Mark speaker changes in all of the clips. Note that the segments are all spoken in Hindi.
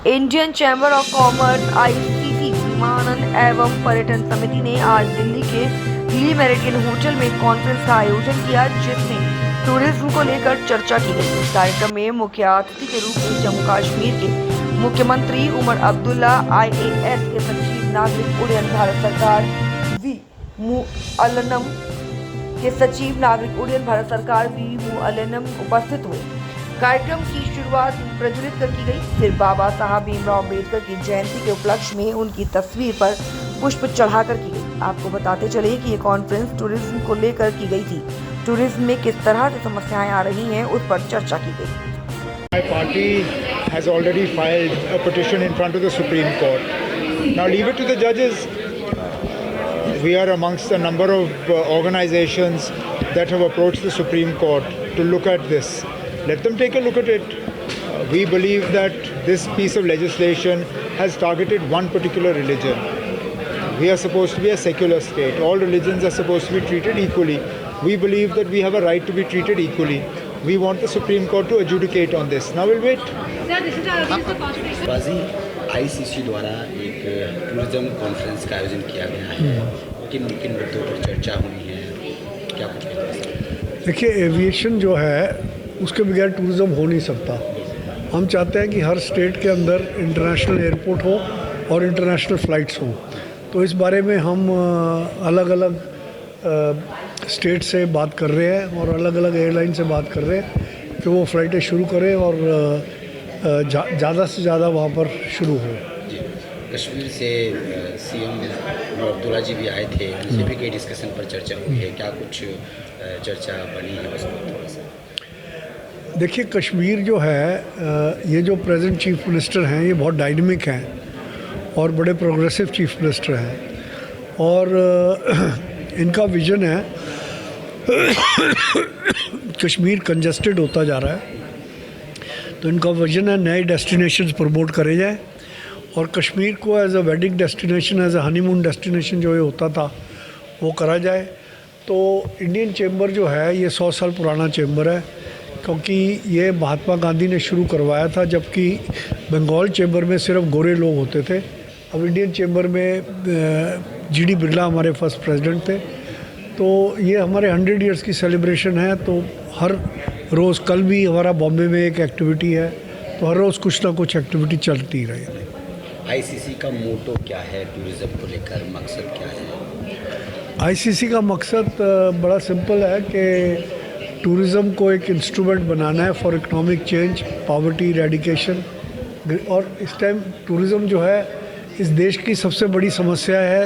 Speaker 1: Indian chamber of commerce (ICC) विमानन एवं पर्यटन समिति ने आज दिल्ली के ली मेरिडियन होटल में कॉन्फ्रेंस का आयोजन किया, जिसमें टूरिज्म को लेकर चर्चा की गई। इस कार्यक्रम में मुख्य अतिथि के रूप में जम्मू कश्मीर के मुख्यमंत्री उमर अब्दुल्ला, IAS के सचिव नागरिक उड्डयन भारत सरकार वी मुअल्लिम उपस्थित हुए। कार्यक्रम की शुरुआत प्रज्वलित कर की गई। फिर बाबा साहब भीमराव अम्बेडकर की जयंती के उपलक्ष्य में उनकी तस्वीर पर पुष्प चढ़ाकर की गई। आपको बताते चले कि ये कॉन्फ्रेंस टूरिज्म को लेकर की गई थी। टूरिज्म में किस तरह से समस्याएं आ रही हैं, उस पर चर्चा की गई।
Speaker 2: My party has already filed a petition in front of the Supreme Court. Now leave it to the judges. We are amongst a number of organizations that have approached the Supreme Court to look at this. Let them take a look at it. We believe that this piece of legislation has targeted one particular religion. We are supposed to be a secular state. All religions are supposed to be treated equally. We believe that we have a right to be treated equally. We want the Supreme Court to adjudicate on this. Now we'll wait.
Speaker 3: बाजी ICC द्वारा एक टूरिज्म कॉन्फ्रेंस का आयोजन किया गया है। किन किन मुद्दों पर चर्चा हुई है, क्या कुछ कहते हैं?
Speaker 4: देखिए, एविएशन जो है उसके बगैर टूरिज़्म हो नहीं सकता। हम चाहते हैं कि हर स्टेट के अंदर इंटरनेशनल एयरपोर्ट हो और इंटरनेशनल फ़्लाइट्स हो। तो इस बारे में हम अलग अलग स्टेट से बात कर रहे हैं और अलग अलग एयरलाइन से बात कर रहे हैं कि वो फ़्लाइटें शुरू करें और ज़्यादा से ज़्यादा वहाँ पर शुरू हो।
Speaker 3: कश्मीर से CM अब्दुल्ला जी भी आए थे, उनसे भी कई डिस्कशन पर चर्चा हुई है। क्या कुछ चर्चा बनी है उस पर थोड़ा सा?
Speaker 4: देखिए, कश्मीर जो है, ये जो प्रेजेंट चीफ मिनिस्टर हैं, ये बहुत डायनेमिक हैं और बड़े प्रोग्रेसिव चीफ मिनिस्टर हैं और इनका विज़न है कश्मीर कंजस्टेड होता जा रहा है, तो इनका विज़न है नए डेस्टिनेशंस प्रमोट करे जाए और कश्मीर को as a wedding destination, as a honeymoon destination जो ये होता था वो करा जाए। तो इंडियन चैम्बर जो है ये 100 साल पुराना चैम्बर है, क्योंकि ये महात्मा गांधी ने शुरू करवाया था, जबकि बंगाल चैम्बर में सिर्फ गोरे लोग होते थे। अब इंडियन चैम्बर में GD बिरला हमारे फर्स्ट प्रेसिडेंट थे। तो ये हमारे 100 इयर्स की सेलिब्रेशन है। तो हर रोज़, कल भी हमारा बॉम्बे में एक एक्टिविटी है, तो हर रोज़ कुछ ना कुछ एक्टिविटी चलती रहेगी।
Speaker 3: ICC का मोटो क्या है टूरिज्म को लेकर, मकसद क्या है?
Speaker 4: ICC का मकसद बड़ा सिंपल है कि टूरिज़म को एक इंस्ट्रूमेंट बनाना है for economic change, poverty eradication. और इस टाइम टूरिज़म जो है, इस देश की सबसे बड़ी समस्या है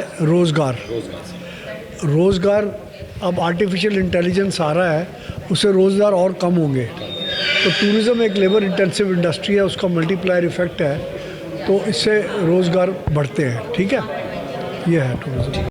Speaker 4: रोज़गार। अब आर्टिफिशियल इंटेलिजेंस आ रहा है, उससे रोज़गार और कम होंगे। तो टूरिज़म एक लेबर इंटेंसिव इंडस्ट्री है, उसका मल्टीप्लायर इफ़ेक्ट है, तो इससे रोज़गार बढ़ते हैं। ठीक है, ये है टूरिज़म।